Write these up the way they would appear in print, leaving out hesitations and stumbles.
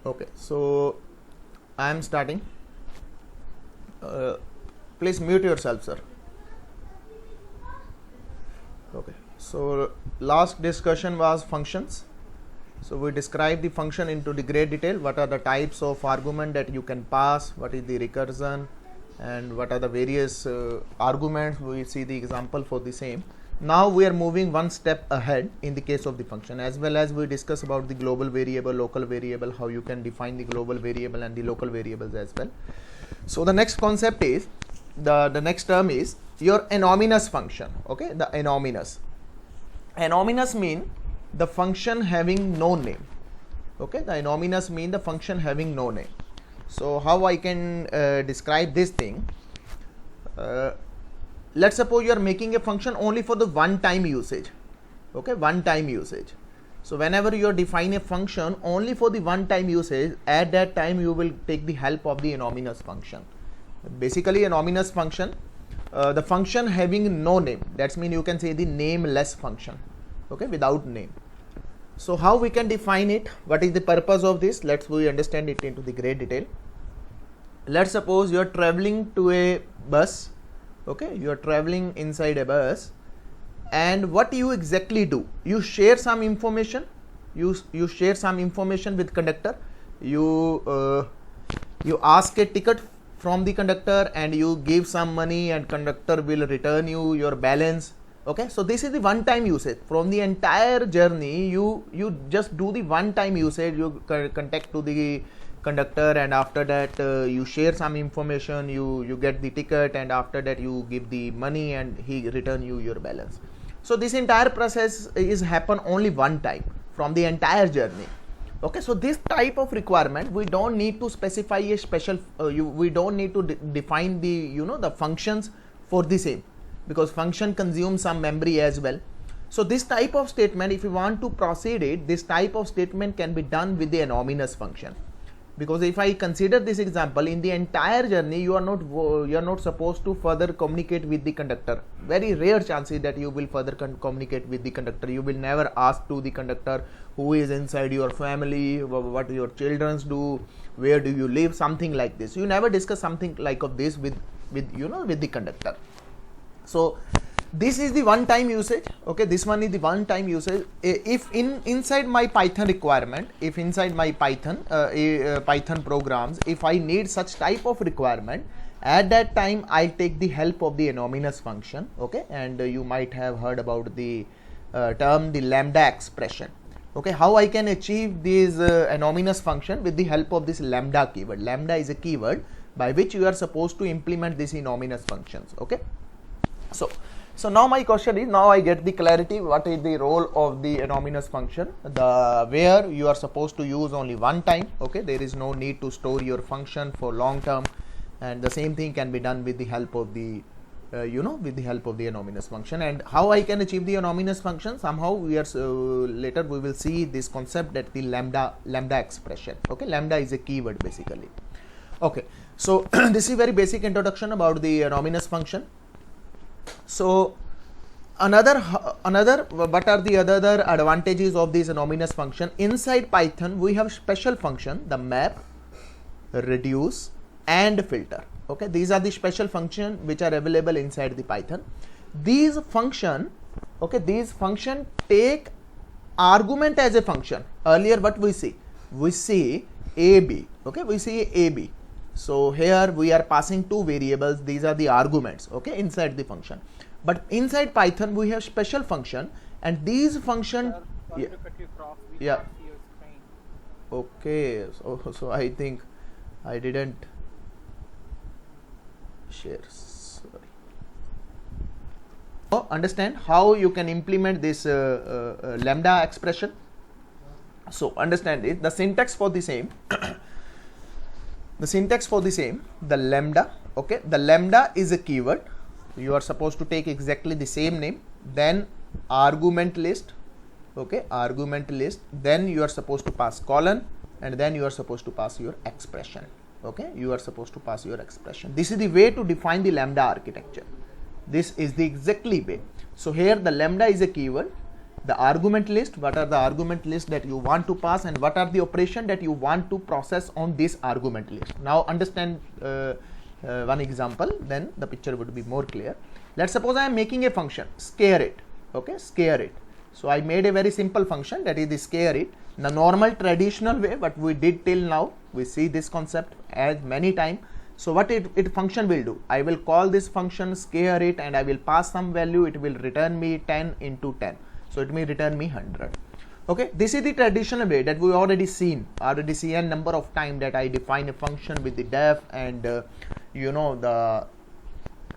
Okay, so I am starting. Please mute yourself, sir. Okay, so last discussion was functions. So we described the function into the great detail. What are the types of argument that you can pass? What is the recursion? And what are the various arguments? We see the example for the same. Now we are moving one step ahead in the case of the function, as well as we discuss about the global variable, local variable, how you can define the global variable and the local variables as well. So the next concept is, the next term is your annominous function. Okay, the annominous. Annominous mean the function having no name. Okay, the annominous mean the function having no name. So how I can describe this thing? Let's suppose you are making a function only for the one time usage. Okay, one time usage. So whenever you define a function only for the one time usage, at that time you will take the help of the annominous function. Basically, annominous function, the function having no name, that's mean you can say the nameless function. Okay, without name. So how we can define it? What is the purpose of this? Let's we understand it into the great detail. Let's suppose you are traveling to a bus. Okay, you are traveling inside a bus, and what you exactly do? You share some information. You share some information with conductor. You ask a ticket from the conductor, and you give some money, and conductor will return you your balance. Okay, so this is the one time usage. From the entire journey, you just do the one time usage. You contact to the conductor, and after that you share some information, you get the ticket, and after that you give the money and he return you your balance. So this entire process is happen only one time from the entire journey. Okay, so this type of requirement, we don't need to specify a special we don't need to define the the functions for the same, because function consumes some memory as well. So this type of statement, if you want to proceed it, this type of statement can be done with the annominous function. Because if I consider this example, in the entire journey you are not supposed to further communicate with the conductor. Very rare chances that you will further communicate with the conductor. You will never ask to the conductor who is inside your family, what your children do, where do you live, something like this. You never discuss something like of this with the conductor. So this is the one time usage. Okay, this one is the one time usage. If inside my Python requirement, if inside my Python Python programs, if I need such type of requirement, at that time I take the help of the annominous function. Okay, and you might have heard about the term the lambda expression. Okay, how I can achieve this annominous function with the help of this lambda keyword. Lambda is a keyword by which you are supposed to implement these annominous functions. Okay, so now my question is, now I get the clarity what is the role of the annominous function, where you are supposed to use only one time. Okay, there is no need to store your function for long term, and the same thing can be done with the help of the with the help of the annominous function. And how I can achieve the annominous function? Somehow we are later we will see this concept that the lambda expression. Okay, lambda is a keyword basically. Okay, so this is very basic introduction about the annominous function. So another what are the other advantages of this annominous function? Inside Python we have special function, the map, reduce and filter. Okay, these are the special function which are available inside the Python. These function, okay, these function take argument as a function. Earlier what we see AB. Okay, we see AB. So here we are passing two variables. These are the arguments. Okay, inside the function. But inside Python we have special function, and these function. Yeah. Okay. So I think I didn't share. Sorry. So understand how you can implement this lambda expression. So understand it. The syntax for the same. The lambda. Okay, the lambda is a keyword. You are supposed to take exactly the same name, then argument list. Okay, argument list, then you are supposed to pass colon, and then you are supposed to pass your expression. Okay, you are supposed to pass your expression. This is the way to define the lambda architecture. This is the exactly way. So here the lambda is a keyword, the argument list, what are the argument list that you want to pass, and what are the operation that you want to process on this argument list. Now understand one example, then the picture would be more clear. Let's suppose I am making a function, scare it, okay, scare it. So I made a very simple function, that is the scare it. The normal traditional way what we did till now, we see this concept as many times. So what it function will do, I will call this function scare it, and I will pass some value, it will return me 10 into 10. So it may return me 100. Okay, this is the traditional way that we already see a number of time that I define a function with the def and you know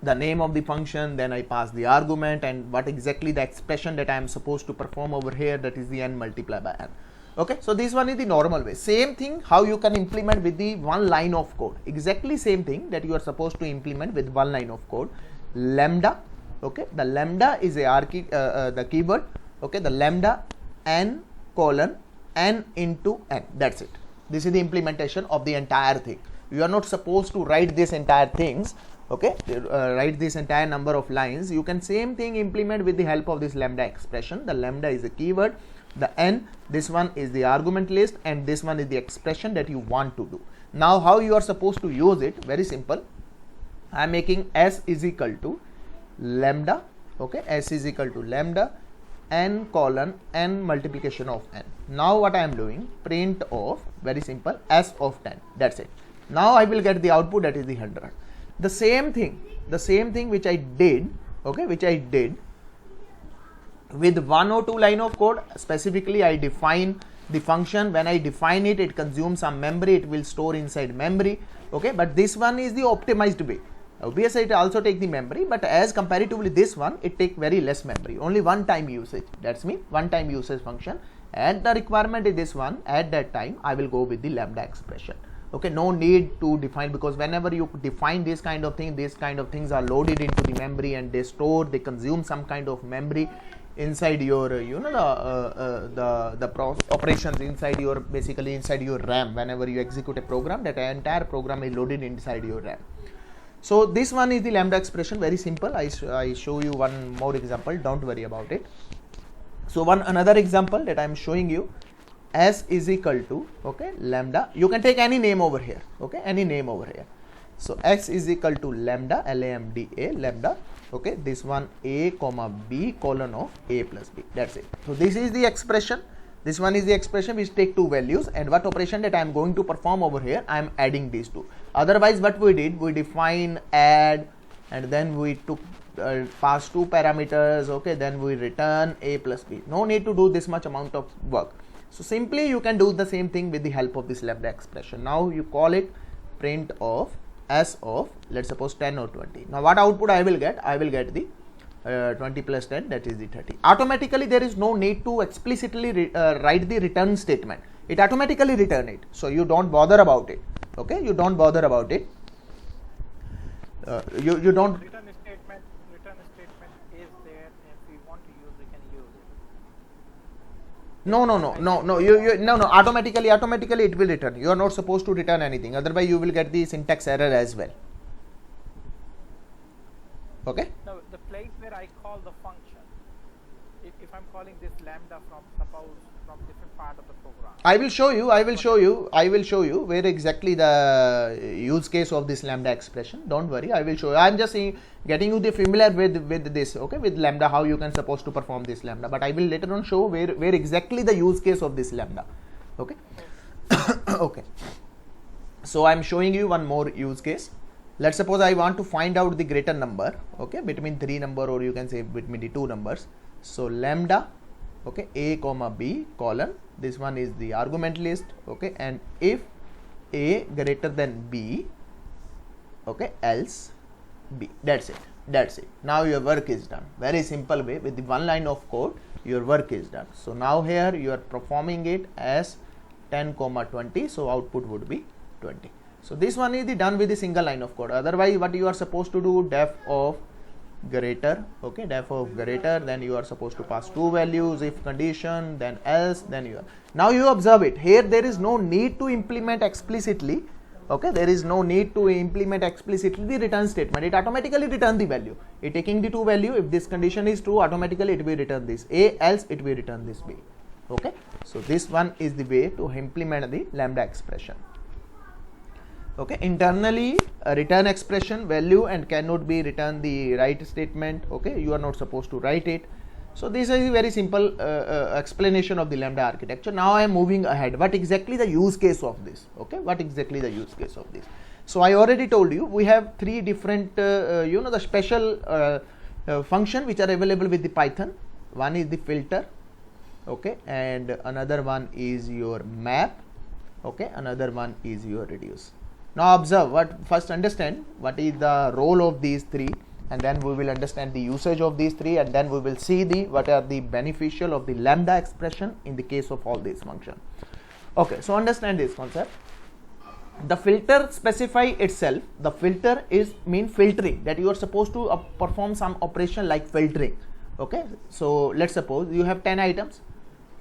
the name of the function, then I pass the argument and what exactly the expression that I am supposed to perform over here, that is the n multiplied by n. Okay, so this one is the normal way. Same thing how you can implement with the one line of code, exactly same thing that you are supposed to implement with one line of code. Lambda, okay, the lambda is the keyword, okay, the lambda n colon n into n, that's it. This is the implementation of the entire thing. You are not supposed to write this entire things, okay, write this entire number of lines. You can same thing implement with the help of this lambda expression. The lambda is a keyword, the n, this one is the argument list, and this one is the expression that you want to do. Now how you are supposed to use it, very simple. I am making s is equal to lambda, okay, s is equal to lambda n colon n multiplication of n. Now what I am doing, print of, very simple, s of 10, that's it. Now I will get the output, that is the 100. The same thing which I did, okay, which I did with one or two line of code. Specifically I define the function. When I define it, it consumes some memory, it will store inside memory, okay, but this one is the optimized way. Obviously it also take the memory, but as comparatively this one, it take very less memory, only one time usage. That's mean one time usage function, and the requirement is this one. At that time I will go with the lambda expression. Okay, no need to define, because whenever you define this kind of thing, these kind of things are loaded into the memory and they store, they consume some kind of memory inside your you know the operations inside your, basically inside your RAM. Whenever you execute a program, that entire program is loaded inside your RAM. So this one is the lambda expression, very simple. I show you one more example, don't worry about it. So another example that I am showing you, s is equal to, okay, lambda, you can take any name over here, okay, any name over here. So s is equal to lambda, lambda, lambda, okay, this one a comma b colon of a plus b, that's it. So this is the expression, this one is the expression which take two values, and what operation that I am going to perform over here, I am adding these two. Otherwise what we did, we define add, and then we took pass two parameters, okay, then we return a plus b. No need to do this much amount of work. So simply you can do the same thing with the help of this lambda expression. Now you call it print of s of, let's suppose 10 or 20. Now what output I will get? I will get the 20 plus 10, that is the 30. Automatically there is no need to explicitly write the return statement. It automatically return it. So you don't bother about it. Okay, you don't bother about it. You don't. Return statement is there. If we want to use, we can use it. No. Automatically it will return. You are not supposed to return anything. Otherwise, you will get the syntax error as well. Okay. Now, the place where I call the function, if I'm calling this lambda from, suppose, from different part of the program. I will show you where exactly the use case of this lambda expression. Don't worry, I will show you. I am just getting you the familiar with this, okay, with lambda, how you can supposed to perform this lambda. But I will later on show where exactly the use case of this lambda. Okay. Okay. So I am showing you one more use case. Let's suppose I want to find out the greater number, okay, between three number, or you can say between the two numbers. So lambda, okay, a comma b colon, this one is the argument list, okay, and if a greater than b, okay, else b, that's it. Now your work is done. Very simple way, with the one line of code your work is done. So now here you are performing it as 10 comma 20, so output would be 20. So this one is done with a single line of code. Otherwise what you are supposed to do, def of greater, okay, def of greater, then you are supposed to pass two values, if condition, then else, then you are. Now you observe it here, there is no need to implement explicitly, Okay, there is no need to implement explicitly the return statement. It automatically return the value. It taking the two value. If this condition is true, automatically it will return this A, else it will return this B. Okay, so this one is the way to implement the lambda expression. Okay, internally return expression value and cannot be return the right statement. Okay, you are not supposed to write it. So this is a very simple explanation of the lambda architecture. Now I am moving ahead. What exactly the use case of this? Okay, what exactly the use case of this? So I already told you we have three different the special function which are available with the Python. One is the filter, okay, and another one is your map, okay, another one is your reduce. Now observe, first understand what is the role of these three, and then we will understand the usage of these three, and then we will see what are the beneficial of the lambda expression in the case of all these functions. Okay, so understand this concept. The filter specify itself. The filter is mean filtering, that you are supposed to perform some operation like filtering. Okay, so let's suppose you have 10 items.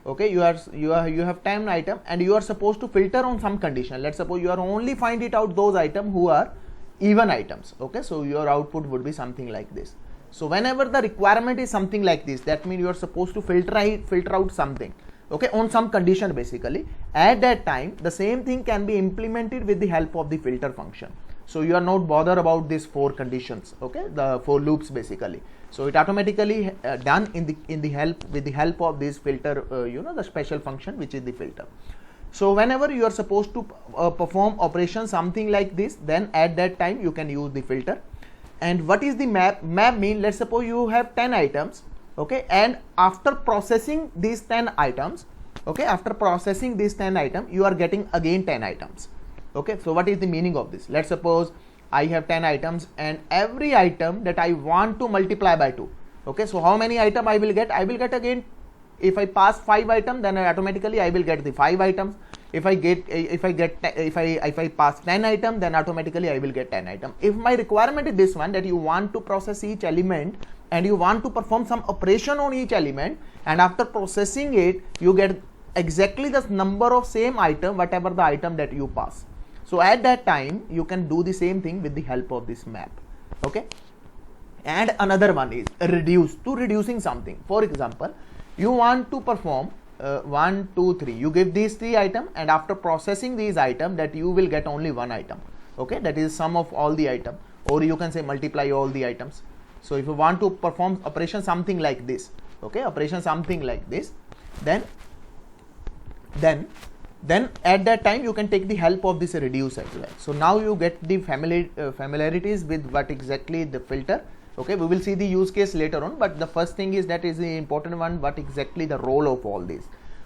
Okay, you have 10 items and you are supposed to filter on some condition. Let's suppose you are only find it out those items who are even items. Okay, so your output would be something like this. So whenever the requirement is something like this, that means you are supposed to filter out something, okay, on some condition basically. At that time the same thing can be implemented with the help of the filter function. So you are not bothered about these 4 conditions, okay, the 4 loops basically. So it automatically done with the help of this filter, the special function which is the filter. So whenever you are supposed to perform operation something like this, then at that time you can use the filter. And what is the map? Map mean, let's suppose you have 10 items, okay, and after processing these 10 items, okay, after processing these 10 items, you are getting again 10 items. Okay, so what is the meaning of this? Let's suppose I have 10 items and every item that I want to multiply by 2. Okay, so how many items I will get? I will get again, if I pass 5 items, then automatically I will get the 5 items. If I pass 10 items, then automatically I will get 10 items. If my requirement is this one, that you want to process each element and you want to perform some operation on each element, and after processing it you get exactly the number of same item, whatever the item that you pass. So at that time you can do the same thing with the help of this map. Okay, and another one is reducing something. For example, you want to perform 1, 2, 3. You give these 3 items, and after processing these items, that you will get only 1 item. Okay, that is sum of all the items, or you can say multiply all the items. So if you want to perform operation something like this, okay, operation something like this, then at that time you can take the help of this reduce as well. So now you get the familiarities with what exactly the filter. Okay, we will see the use case later on, but the first thing is that is the important one, what exactly the role of all this.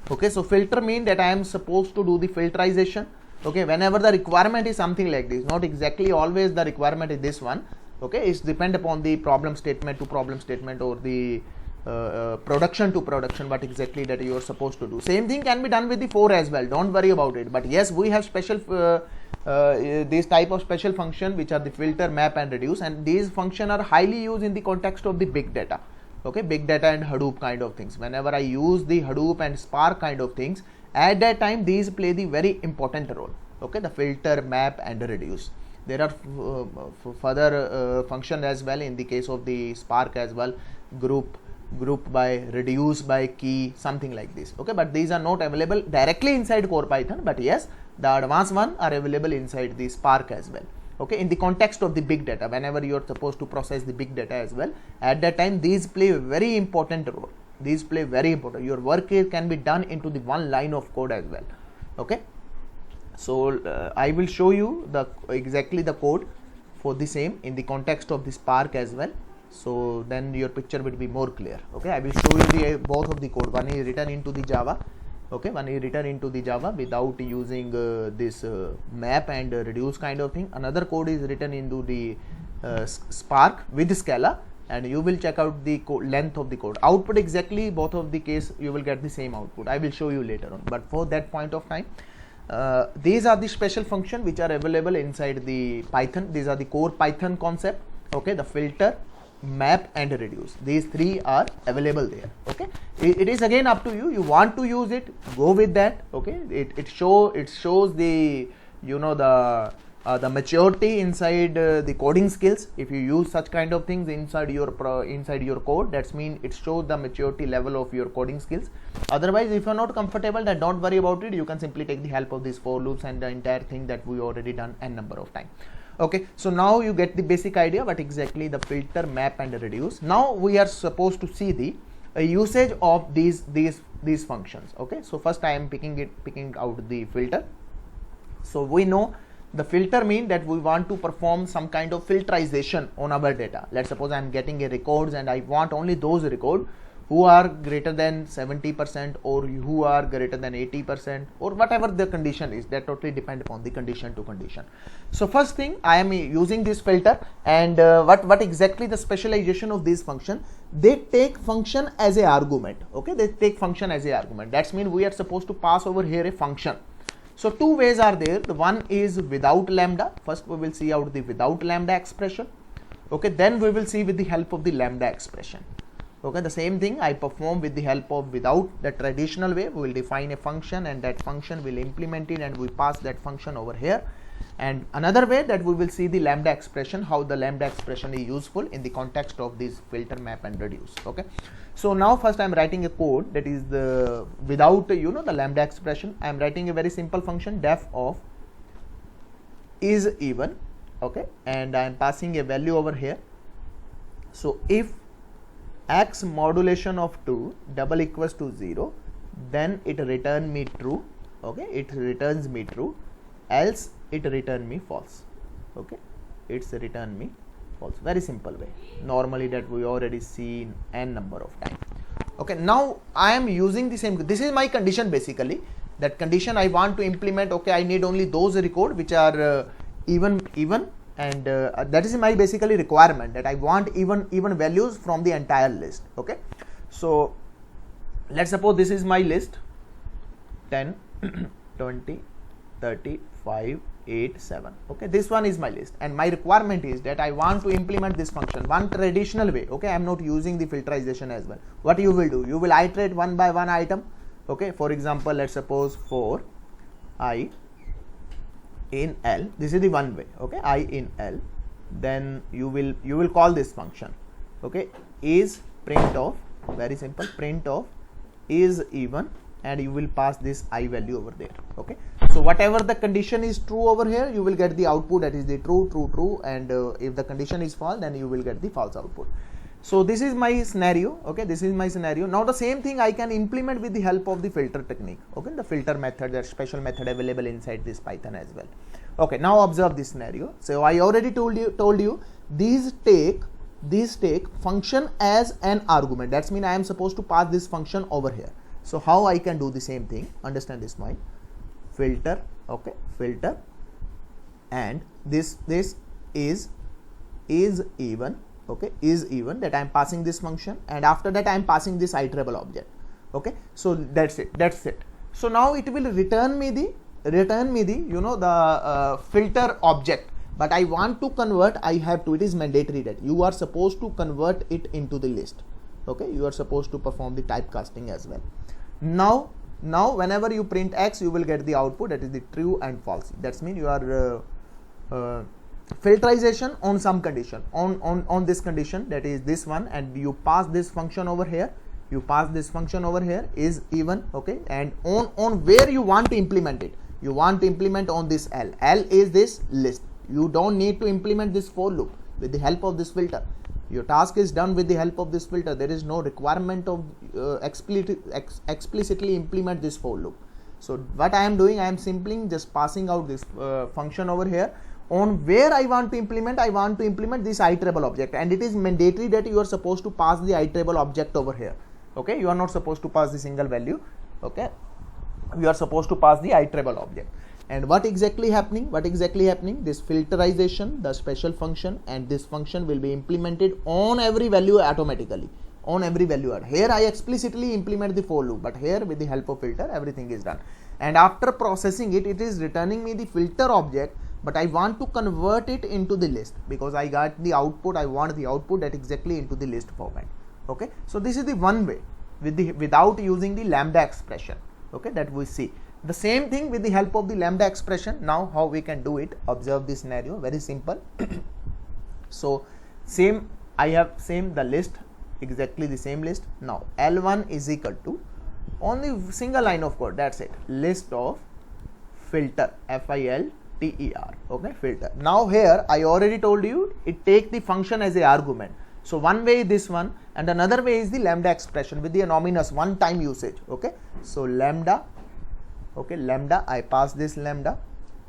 Okay, so filter mean that I am supposed to do the filterization. Okay, whenever the requirement is something like this, not exactly always the requirement is this one. Okay, it's depend upon the problem statement to problem statement, or the production to production, what exactly that you are supposed to do. Same thing can be done with the 4 as well, don't worry about it. But yes, we have special these type of special function which are the filter, map and reduce, and these function are highly used in the context of the big data. Okay, big data and Hadoop kind of things. Whenever I use the Hadoop and Spark kind of things, at that time these play the very important role. Okay, the filter, map and reduce. There are further function as well in the case of the Spark as well, group by, reduce by, key, something like this. Okay, but these are not available directly inside Core Python, but yes, the advanced one are available inside the Spark as well. Okay, in the context of the big data, whenever you are supposed to process the big data as well, at that time these play a very important role. These play very important. Your work can be done into the one line of code as well. Okay, so I will show you exactly the code for the same in the context of the Spark as well. So then your picture will be more clear. Okay, I will show you both of the code. One is written into the Java. Okay, one is written into the Java without using this map and reduce kind of thing. Another code is written into the Spark with Scala, and you will check out the length of the code. Output exactly both of the case you will get the same output. I will show you later on. But for that point of time, these are the special function which are available inside the Python. These are the core Python concept. Okay, the filter, map and reduce, these 3 are available there. Okay, it is again up to you. You want to use it, go with that. Okay, it shows the the the maturity inside the coding skills. If you use such kind of things inside your code, that's mean it shows the maturity level of your coding skills. Otherwise, if you're not comfortable, then don't worry about it. You can simply take the help of these for loops and the entire thing that we already done n number of time. Okay, so now you get the basic idea what exactly the filter, map and reduce. Now we are supposed to see the usage of these functions. Okay, so first I am picking out the filter. So we know the filter mean that we want to perform some kind of filterization on our data. Let's suppose I am getting a records and I want only those records who are greater than 70% or who are greater than 80% or whatever the condition is. That totally depend upon the condition to condition. So first thing, I am using this filter, and what exactly the specialization of this function? They take function as a argument. Okay, they take function as a argument. That's mean we are supposed to pass over here a function. So two ways are there. The one is without lambda. First we will see out the without lambda expression. Okay, then we will see with the help of the lambda expression. Okay, the same thing I perform with the help of without the traditional way. We will define a function and that function will implement it and we pass that function over here. And another way that we will see the lambda expression, how the lambda expression is useful in the context of this filter, map and reduce. Okay, so now first I am writing a code that is the without the lambda expression. I am writing a very simple function def of is even. Okay, and I am passing a value over here. So if x modulation of 2 double equals to 0, then it return me true. Okay, it returns me true, else it return me false. Okay, it's return me false. Very simple way, normally that we already seen n number of time. Okay, now I am using the same. This is my condition basically. That condition I want to implement. Okay, I need only those record which are even, and that is my basically requirement, that I want even values from the entire list. Okay, so let's suppose this is my list 10 20 30 5 8 7. Okay, this one is my list and my requirement is that I want to implement this function one traditional way. Okay, I am not using the filterization as well. What you will do, you will iterate one by one item. Okay, for example, let's suppose for I in L, this is the one way. Okay, I in L, then you will call this function. Okay, is print of, very simple, print of is even, and you will pass this I value over there. Okay, so whatever the condition is true over here, you will get the output that is the true, and if the condition is false, then you will get the false output. So this is my scenario. Okay, this is my scenario. Now the same thing I can implement with the help of the filter technique. Okay, the filter method, that special method available inside this Python as well. Okay, now observe this scenario. So I already told you these take function as an argument. That's mean I am supposed to pass this function over here. So how I can do the same thing? Understand this point. Filter. Okay, filter, and this is even. Okay, is even, that I am passing this function, and after that I am passing this iterable object. Okay, so that's it. So now it will return me the filter object, but I want to convert. I have to. It is mandatory that you are supposed to convert it into the list. Okay, you are supposed to perform the typecasting as well. Now whenever you print x, you will get the output that is the true and false. That's mean you are filterization on some condition, on this condition, that is this one, and you pass this function over here. You pass this function over here is even. Okay, and on where you want to implement it, you want to implement on this L. L is this list. You don't need to implement this for loop with the help of this filter. Your task is done with the help of this filter. There is no requirement of explicitly implement this for loop. So what I am doing, I am simply just passing out this function over here. On where I want to implement this iterable object, and it is mandatory that you are supposed to pass the iterable object over here. Okay, you are not supposed to pass the single value. Okay, you are supposed to pass the iterable object. And what exactly happening? This filterization, the special function, and this function will be implemented on every value automatically. On every value. Here I explicitly implement the for loop, but here with the help of filter, everything is done. And after processing it, it is returning me the filter object. But I want to convert it into the list because I got the output. I want the output that exactly into the list format. Okay, so this is the one way without using the lambda expression. Okay, that we see. The same thing with the help of the lambda expression. Now how we can do it? Observe this scenario, very simple. So same, I have same the list, exactly the same list. Now L1 is equal to only single line of code, that's it, list of filter, filter, okay, filter. Now here I already told you it take the function as a argument. So one way is this one, and another way is the lambda expression with the anonymous one time usage. Okay, so lambda, okay, lambda, I pass this lambda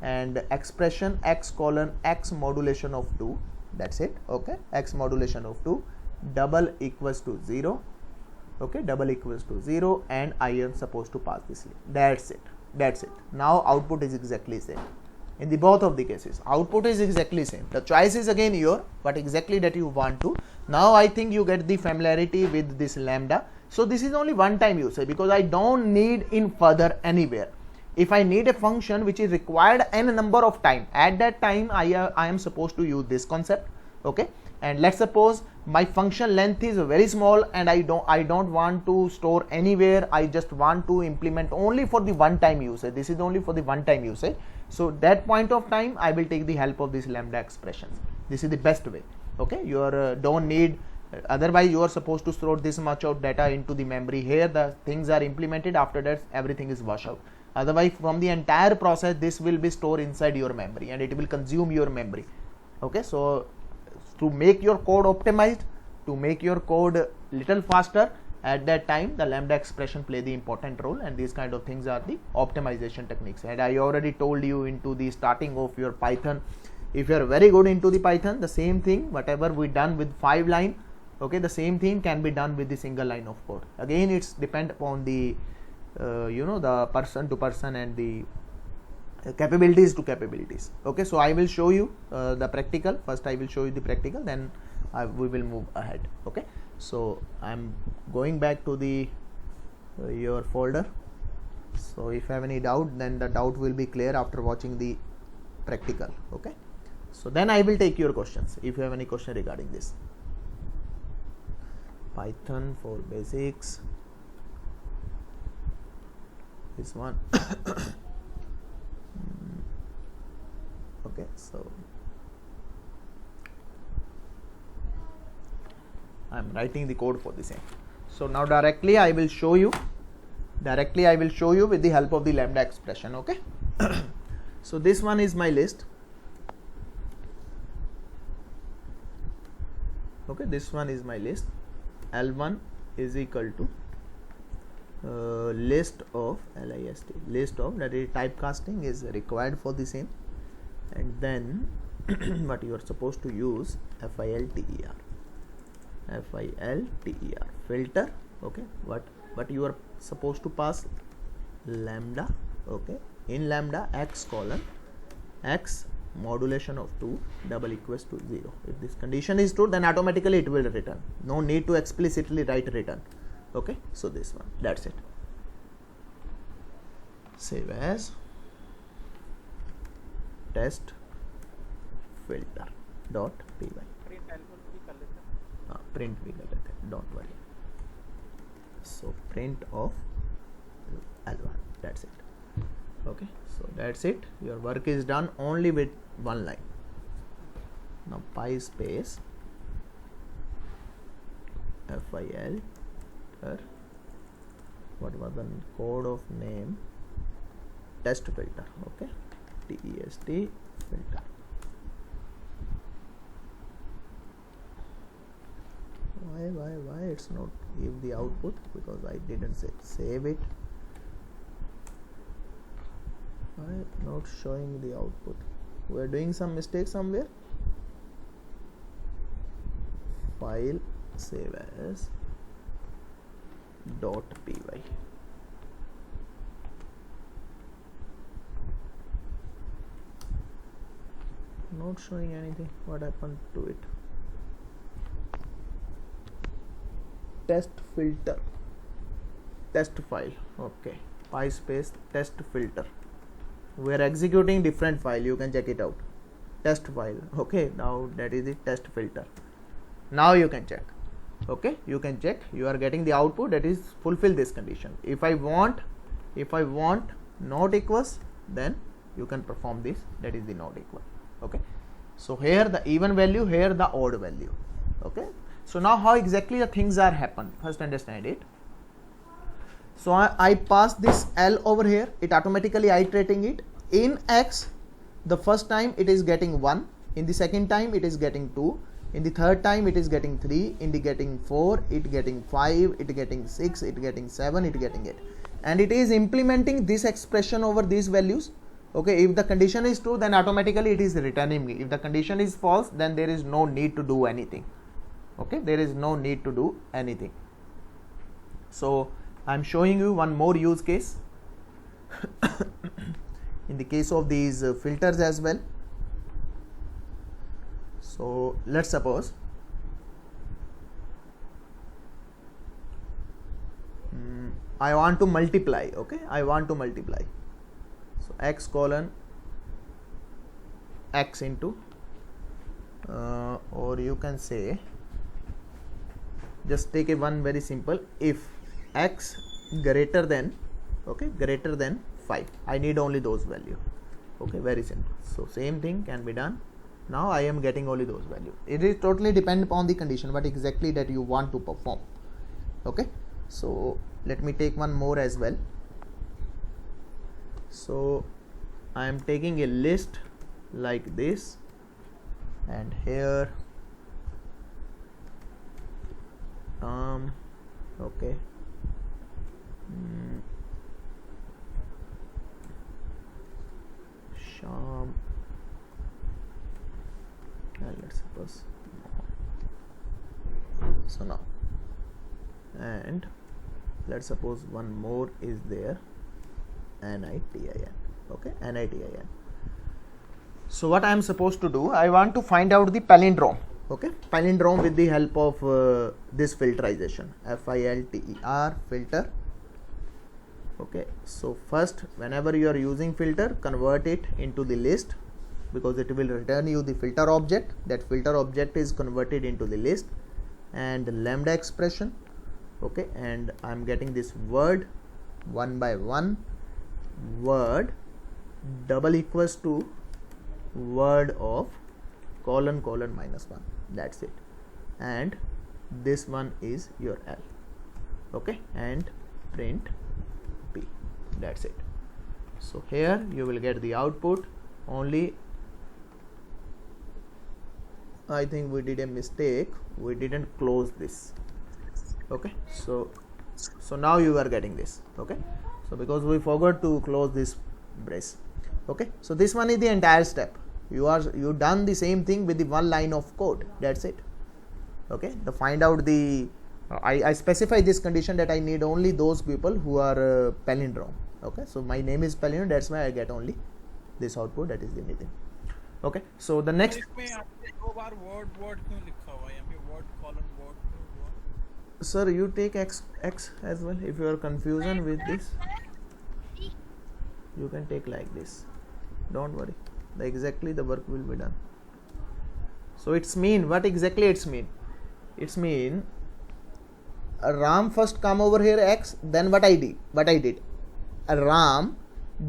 and expression x colon x modulation of 2, that's it. Okay, x modulation of 2 double equals to 0, okay, double equals to 0, and I am supposed to pass this, that's it, that's it. Now output is exactly same in the both of the cases, output is exactly same. The choice is again your, what exactly that you want to. Now I think you get the familiarity with this lambda. So this is only one time usage, because I don't need in further anywhere. If I need a function which is required n number of time, at that time I am supposed to use this concept. Okay, and let's suppose my function length is very small and I don't want to store anywhere, I just want to implement only for the one time usage. This is only for the one time usage. So that point of time I will take the help of this lambda expressions. This is the best way. Okay, you don't need, otherwise you are supposed to store this much of data into the memory. Here the things are implemented, after that everything is washed out. Otherwise from the entire process this will be stored inside your memory and it will consume your memory. Okay, so to make your code optimized, to make your code little faster, at that time the lambda expression play the important role, and these kind of things are the optimization techniques. And I already told you into the starting of your Python, if you are very good into the Python, the same thing whatever we done with 5 line, okay, the same thing can be done with the single line of code. Again it's depend upon the the person to person and the capabilities to capabilities. Okay, so I will show you the practical. First I will show you the practical, then we will move ahead. Okay, so I'm going back to the your folder. So if you have any doubt, then the doubt will be clear after watching the practical. Okay, so then I will take your questions if you have any question regarding this. Python for basics, this one. Okay, so I'm writing the code for the same. So now directly I will show you with the help of the lambda expression. Okay. So this one is my list. Okay, this one is my list. L1 is equal to list of list of, that is typecasting is required for the same, and then what you are supposed to use filter filter. Okay, what you are supposed to pass lambda. Okay, in lambda x colon x modulation of 2 double equals to 0. If this condition is true, then automatically it will return, no need to explicitly write return. Okay, so this one, that's it. Save as test filter dot py. Print भी कर लेते हैं, don't worry. So print of L1, that's it. Okay, so that's it. Your work is done only with one line. Now py space filter, what was the code of name, test filter. Okay, test filter. Why it's not give the output? Because I didn't save it. Why not showing the output? We are doing some mistake somewhere. File save as .py. Not showing anything. What happened to it? Test filter, test file. Okay, py space test filter. We are executing different file, you can check it out. Test file. Okay, now that is the test filter. Now you can check. Okay, you can check, you are getting the output that is fulfill this condition. If I want not equals, then you can perform this, that is the not equal. Okay, so here the even value, here the odd value. Okay, so now how exactly the things are happen, first understand it. So I pass this L over here, it automatically iterating it in X. The first time it is getting 1, in the second time it is getting 2, in the third time it is getting 3, in the getting 4, it getting 5, it getting 6, it getting 7, it getting 8, and it is implementing this expression over these values. Okay, if the condition is true, then automatically it is returning me. If the condition is false, then there is no need to do anything. Okay, there is no need to do anything. So I am showing you one more use case in the case of these filters as well. So let's suppose I want to multiply. Okay, I want to multiply. So x colon x into or you can say, just take a one very simple, if x greater than, okay, greater than 5, I need only those value. Okay, very simple. So same thing can be done. Now I am getting only those values. It is totally depend upon the condition, what exactly that you want to perform. Okay, so let me take one more as well. So I am taking a list like this, and here okay, Sham, let's suppose, so now, and let's suppose one more is there, NITIN. Okay, NITIN. So what I am supposed to do, I want to find out the palindrome. Okay, palindrome with the help of this filterization, FILTER, filter. Okay, so first, whenever you are using filter, convert it into the list, because it will return you the filter object. That filter object is converted into the list, and lambda expression. Okay, and I am getting this word one by one, word double equals to word of colon colon minus 1, that's it, and this one is your L. Okay, and print P, that's it. So here you will get the output. Only I think we did a mistake, we didn't close this. Okay, so now you are getting this. Okay, so because we forgot to close this brace. Okay, so this one is the entire step. You done the same thing with the one line of code, that's it. Okay, the find out the I specify this condition that I need only those people who are palindrome. Okay, so my name is palindrome, that's why I get only this output, that is the only thing. Okay, so the next, sir, you take x as well. If you are confusion with this, you can take like this, don't worry, exactly the work will be done. So it's mean, what exactly it's mean? It's mean Ram first come over here x, then what I did, Ram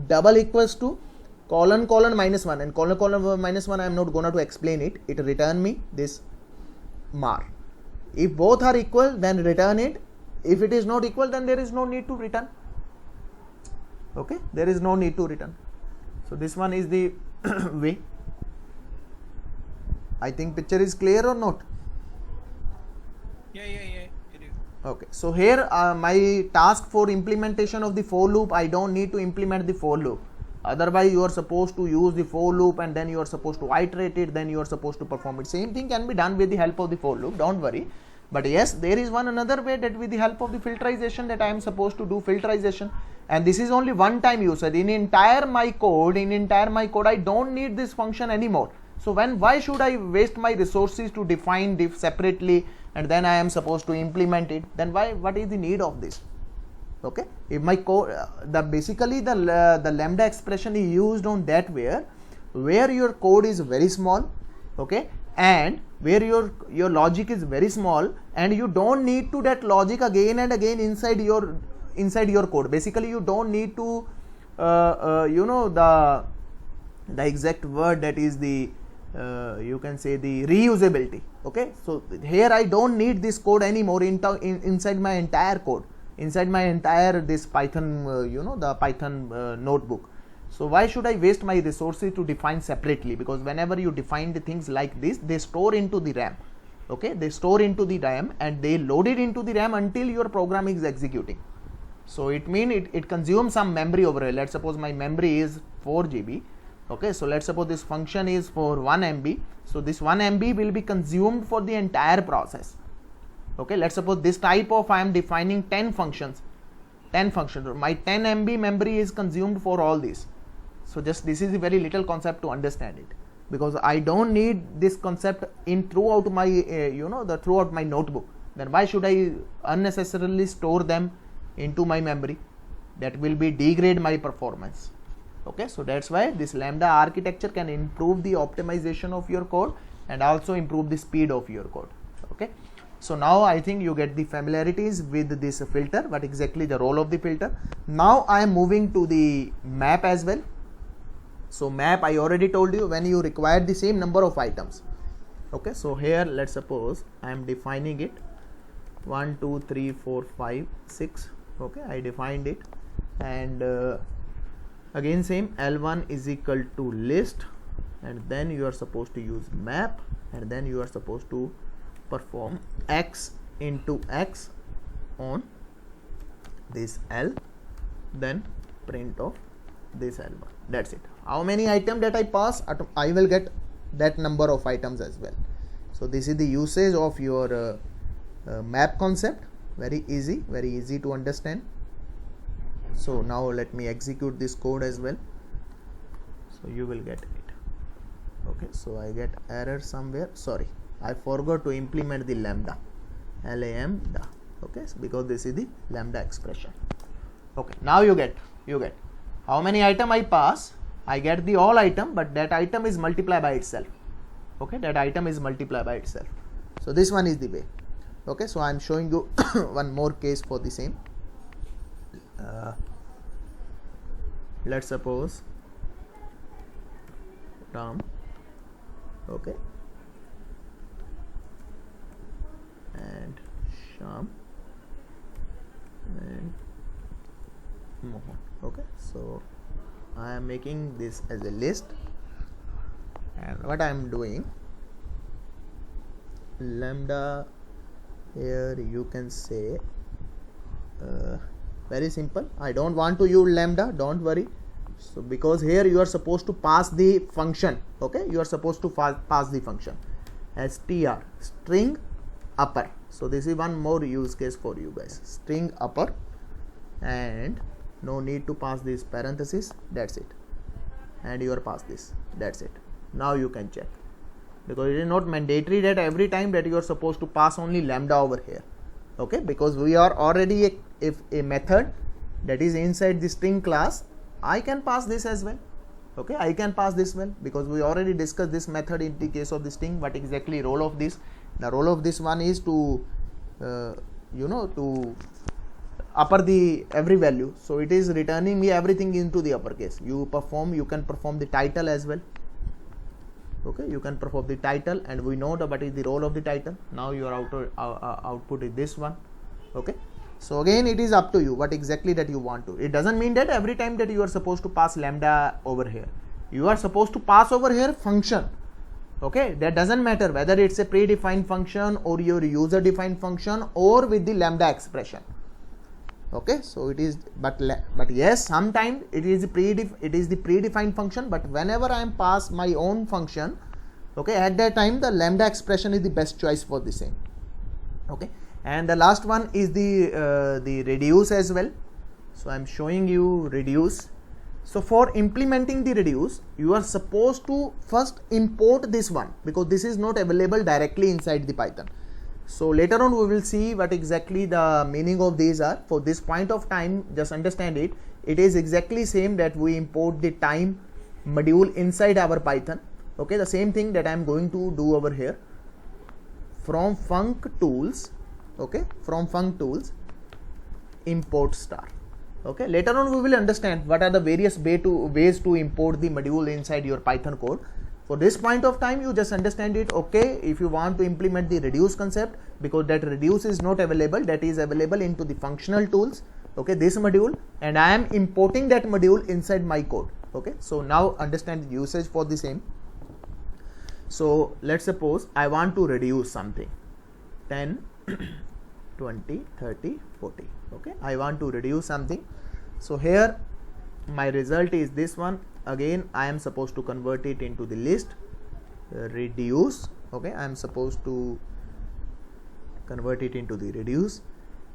double equals to colon colon minus 1, and colon colon minus 1 I am not gonna to explain it, it return me this mar. If both are equal, then return it. If it is not equal, then there is no need to return. Okay, there is no need to return. So this one is the way. I think picture is clear or not? Yeah, it is. Okay, so here my task for implementation of the for loop, I don't need to implement the for loop. Otherwise you are supposed to use the for loop, and then you are supposed to iterate it, then you are supposed to perform it. Same thing can be done with the help of the for loop, don't worry. But yes, there is one another way, that with the help of the filterization, that I am supposed to do filterization, and this is only one time usage. In entire my code, I don't need this function anymore. So why should I waste my resources to define diff separately, and then I am supposed to implement it? Then what is the need of this? Okay, if my code, basically the lambda expression is used on that where your code is very small, okay, and where your logic is very small, and you don't need to that logic again and again inside your code. Basically you don't need to you know, the exact word, that is the you can say the reusability. Okay, so here I don't need this code anymore inside my entire code, inside my entire this Python, you know, the Python notebook. So why should I waste my resources to define separately? Because whenever you define the things like this, they store into the RAM. Okay, they store into the RAM and they load it into the RAM until your program is executing. So it means it consumes some memory over here. Let's suppose my memory is 4 GB. Okay, so let's suppose this function is for 1 MB. So this 1 MB will be consumed for the entire process. Okay, let's suppose this type of, I am defining 10 functions. My 10 MB memory is consumed for all these. So just this is a very little concept to understand it, because I don't need this concept in throughout my you know, the throughout my notebook. Then why should I unnecessarily store them into my memory? That will be degrade my performance. Okay, so that's why this Lambda architecture can improve the optimization of your code and also improve the speed of your code. Okay, so now I think you get the familiarities with this filter, what exactly the role of the filter. Now I am moving to the map as well. So map, I already told you, when you require the same number of items. Okay, so here let's suppose I am defining it 1 2 3 4 5 6. Okay, I defined it, and again same, L1 is equal to list, and then you are supposed to use map, and then you are supposed to perform x into x on this L, then print of this L1. That's it. How many items that I pass, I will get that number of items as well. So this is the usage of your map concept. Very easy to understand. So now let me execute this code as well, so you will get it. Okay, so I get error somewhere. Sorry, I forgot to implement the lambda, lambda. Okay, so because this is the lambda expression. Okay, now you get how many item I pass. I get the all item, but that item is multiplied by itself. Okay, that item is multiplied by itself. So this one is the way. Okay, so I am showing you one more case for the same. Let's suppose Ram, okay, and Sham and Mohan. Okay, so I am making this as a list, and what I am doing, lambda, here you can say very simple. I don't want to use lambda, don't worry. So because here you are supposed to pass the function. Okay, you are supposed to pass the function str, string upper. So this is one more use case for you guys, string upper, and no need to pass this parenthesis. That's it, and you are pass this. That's it. Now you can check, because it is not mandatory that every time that you are supposed to pass only lambda over here. Okay, because we are already a method that is inside the string class, I can pass this as well. Okay, I can pass this well, because we already discussed this method in the case of the string. What exactly role of this? The role of this one is to you know, to upper the every value. So it is returning me everything into the uppercase. You can perform the title as well. Okay, you can perform the title, and we know what is the role of the title. Now your output is this one. Okay, so again it is up to you what exactly that you want to. It doesn't mean that every time that you are supposed to pass lambda over here. You are supposed to pass over here function. Okay, that doesn't matter whether it's a predefined function or your user defined function or with the lambda expression. Okay, so it is, but yes, sometimes it is the predefined function, but whenever I am pass my own function, okay, at that time the lambda expression is the best choice for the same. Okay, and the last one is the reduce as well. So I am showing you reduce. So for implementing the reduce, you are supposed to first import this one, because this is not available directly inside the Python. So later on we will see what exactly the meaning of these are. For this point of time, just understand it. It is exactly same that we import the time module inside our Python. Okay, the same thing that I am going to do over here. From func tools, okay, from func tools, import star. Okay, later on we will understand what are the various ways to import the module inside your Python code. For this point of time, you just understand it. Okay, if you want to implement the reduce concept, because that reduce is not available, that is available into the functional tools. Okay, this module, and I am importing that module inside my code. Okay, so now understand the usage for the same. So let's suppose I want to reduce something 10 20 30 40. Okay, I want to reduce something. So here my result is this one. Again I am supposed to convert it into the list, reduce. Okay, I am supposed to convert it into the reduce,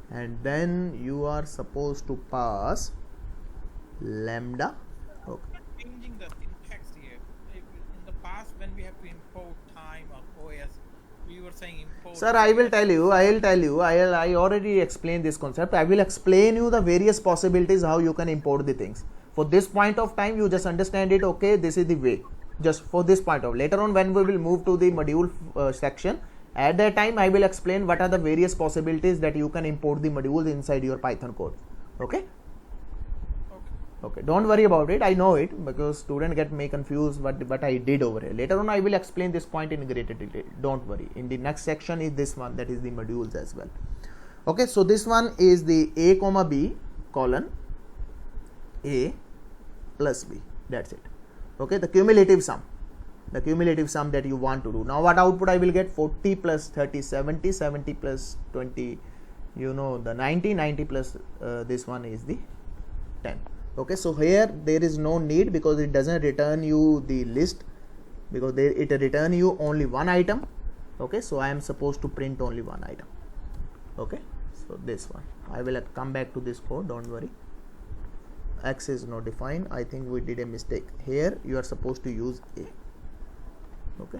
and then you are supposed to pass lambda. Okay, Changing the syntax here. In the past, when we have to import time or OS, we were saying import. sir, I will tell you, I already explained this concept. I will explain you the various possibilities how you can import the things. For this point of time, you just understand it. Okay, this is the way, just for this point of. Later on when we will move to the module section, at that time I will explain what are the various possibilities that you can import the modules inside your Python code. Okay, okay, don't worry about it. I know it, because student may confuse what I did over here. Later on I will explain this point in greater detail. Don't worry. In the next section is this one, that is the modules as well. Okay, so this one is the a comma b colon a plus b. That's it. Okay, the cumulative sum that you want to do. Now what output I will get? 40 plus 30 70, 70 plus 20, you know, the 90 plus this one is the 10. Okay, so here there is no need, because it doesn't return you the list, because it return you only one item. Okay, so I am supposed to print only one item. Okay, so this one I will come back to this code, don't worry. X is not defined. I think we did a mistake here. You are supposed to use a. Okay,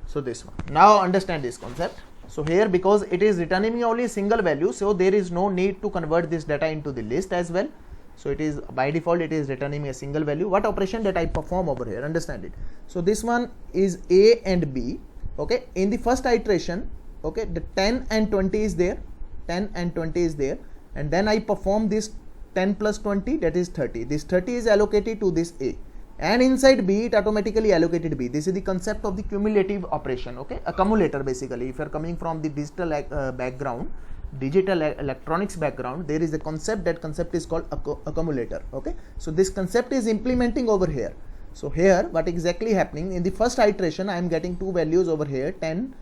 so this one. Now understand this concept. So here, because it is returning me only a single value, so there is no need to convert this data into the list as well. So it is by default, it is returning me a single value. What operation that I perform over here? Understand it. So this one is a and b. Okay, in the first iteration, okay, the 10 and 20 is there, 10 and 20 is there, and then I perform this 10 plus 20, that is 30. This 30 is allocated to this a, and inside b it automatically allocated b. This is the concept of the cumulative operation. Okay, accumulator basically. If you are coming from the digital background, digital electronics background, there is a concept. That concept is called accumulator. Okay, so this concept is implementing over here. So here what exactly happening, in the first iteration I am getting two values over here, 10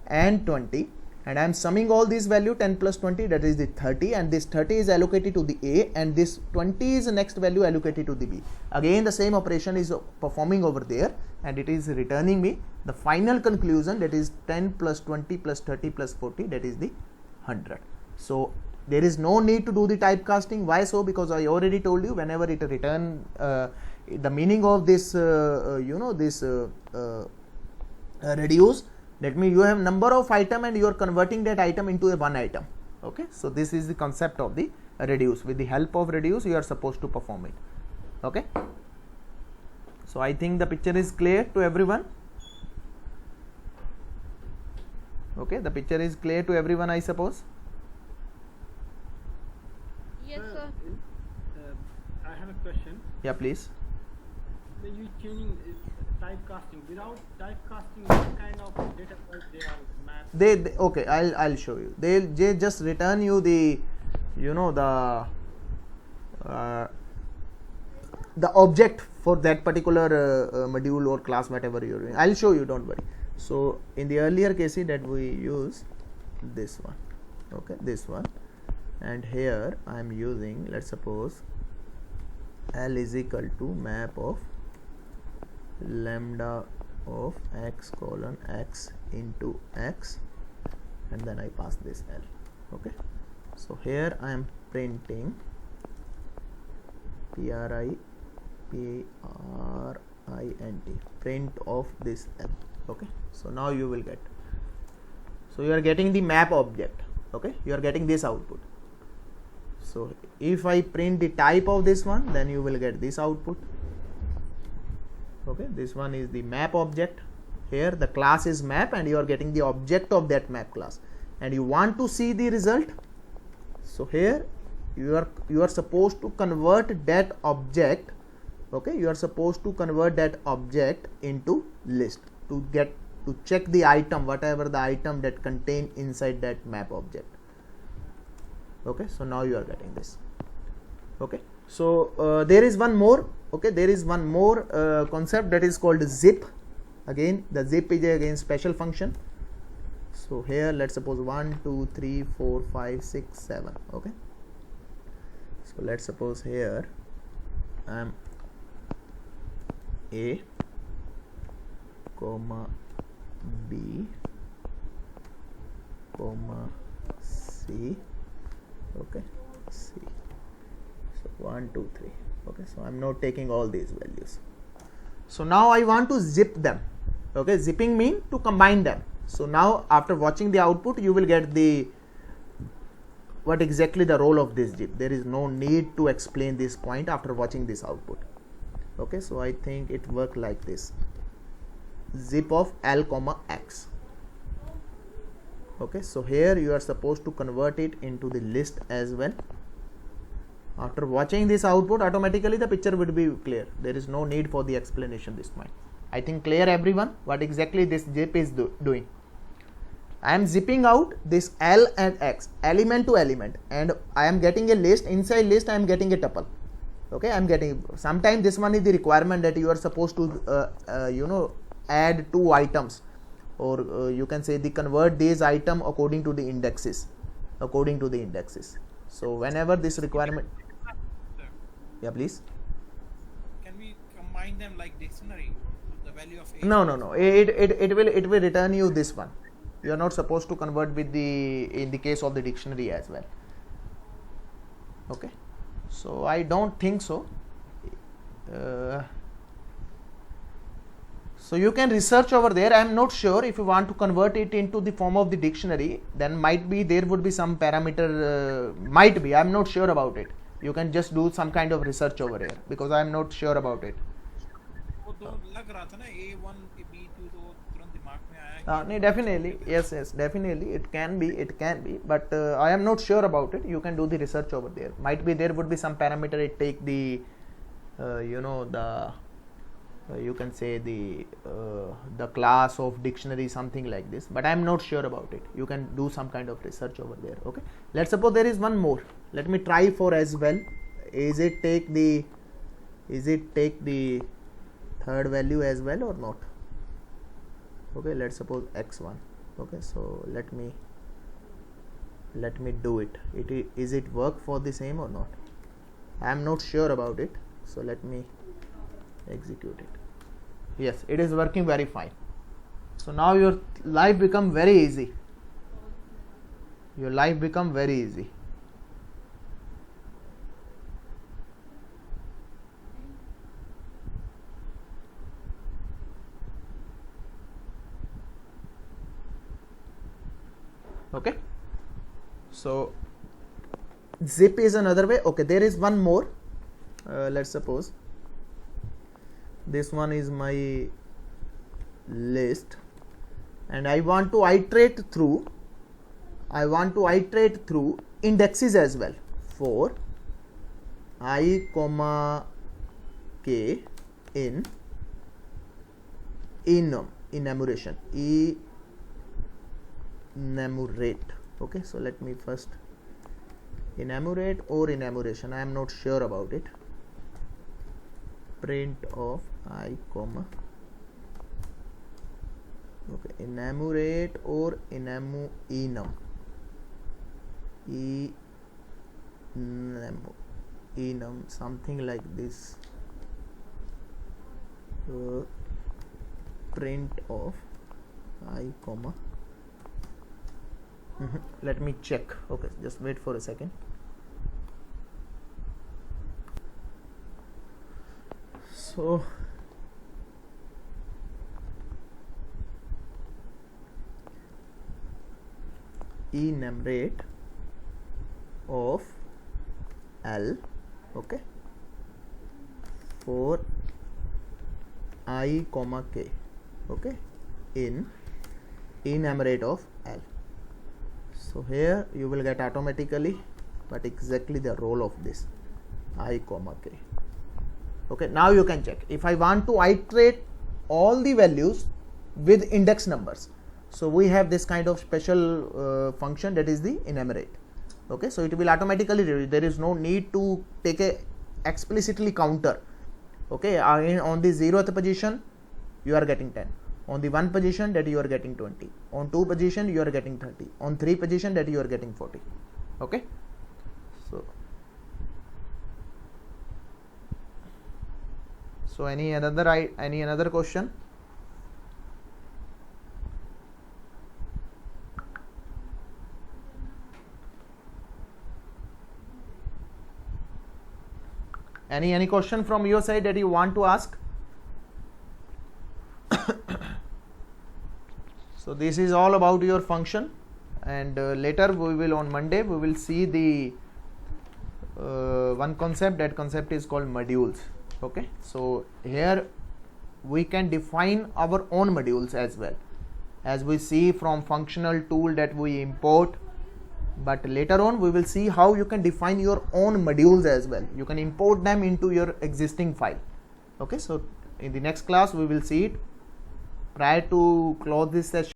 and 20, and I am summing all these value, 10 plus 20, that is the 30, and this 30 is allocated to the a, and this 20 is the next value allocated to the b. Again the same operation is performing over there, and it is returning me the final conclusion, that is 10 plus 20 plus 30 plus 40, that is the 100. So there is no need to do the typecasting. Why so? Because I already told you, whenever it return the meaning of this reduce, that means you have number of item and you are converting that item into a one item. Okay, so this is the concept of the reduce. With the help of reduce, you are supposed to perform it. Okay, so I think the picture is clear to everyone. Okay, the picture is clear to everyone, I suppose. Yes, sir. I have a question. Yeah, please. When you changing typecasting, without typecasting, what kind of data type they are mapped? They okay, I'll show you. They just return you the, you know, the object for that particular module or class, whatever you're doing. I'll show you, don't worry. So in the earlier cases that we use this one, okay, this one, and here I am using, let's suppose, L is equal to map of lambda of x colon x into x, and then I pass this L. Okay, so here I am printing print print of this L. Okay, so now you will get, so you are getting the map object. Okay, you are getting this output. So if I print the type of this one, then you will get this output. Okay, this one is the map object. Here the class is map, and you are getting the object of that map class, and you want to see the result. So here you are supposed to convert that object, okay, you are supposed to convert that object into list to check the item, whatever the item that contain inside that map object. Okay, so now you are getting this. Okay, so there is one more, okay, there is one more concept that is called zip. Again, the zip is again special function. So here let's suppose 1 2 3 4 5 6 7. Okay, so let's suppose here I am A comma B comma C, okay, C. So 1 2 3. Okay, so I'm not taking all these values. So now I want to zip them. Okay, zipping means to combine them. So now after watching the output, you will get the what exactly the role of this zip. There is no need to explain this point after watching this output. Okay, so I think it worked like this: zip of L comma X. Okay, so here you are supposed to convert it into the list as well. After watching this output, automatically the picture would be clear. There is no need for the explanation this point. I think clear everyone what exactly this zip is doing. I am zipping out this L and X element to element, and I am getting a list. Inside list I am getting a tuple. Okay, I am getting, sometimes this one is the requirement that you are supposed to add two items, or you can say the convert this item according to the indexes, So whenever this requirement, yeah please. Can we combine them like dictionary? The value of A? No. It will return you this one. You are not supposed to convert with in the case of the dictionary as well. Okay, so I don't think so. So you can research over there. I am not sure if you want to convert it into the form of the dictionary, then might be there would be some parameter, might be, I am not sure about it. You can just do some kind of research over here because I am not sure about it. वो तो लग रहा था ना A1 B2 तो तुरंत दिमाग में आया No, definitely, yes, definitely it can be, but I am not sure about it. You can do the research over there. Might be there would be some parameter it take the you can say the class of dictionary, something like this, but I am not sure about it. You can do some kind of research over there. Okay, let's suppose there is one more. Let me try for as well. Is it take the third value as well or not? Okay, let's suppose x1. Okay, so let me do it. Is it work for the same or not? I am not sure about it, so let me execute it. Yes, it is working very fine. So now your life become very easy. Okay, so zip is another way. Okay, there is one more. Let's suppose this one is my list and I want to iterate through indexes as well for I comma k in enumeration. Okay, so let me first enumerate or enumeration, I am not sure about it. Print of I comma, okay, enumerate or enum, something like this. Print of I comma, let me check. Okay, just wait for a second. So enumerate of L, okay, for I comma k, okay, in enumerate of L. So here you will get automatically but exactly the role of this I comma k. Okay, now you can check if I want to iterate all the values with index numbers. So we have this kind of special function, that is the enumerate. Okay, so it will automatically read. There is no need to take a explicitly counter. Okay, on the 0th position you are getting 10, on the 1 position that you are getting 20, on 2 position you are getting 30, on 3 position that you are getting 40. Okay, so any another question? Any question from your side that you want to ask? So this is all about your function, and later we will, on Monday, we will see the one concept. That concept is called modules. Okay, so here we can define our own modules as well, as we see from functional tool that we import. But later on we will see how you can define your own modules as well. You can import them into your existing file. Okay, so in the next class we will see it. Prior to close this session,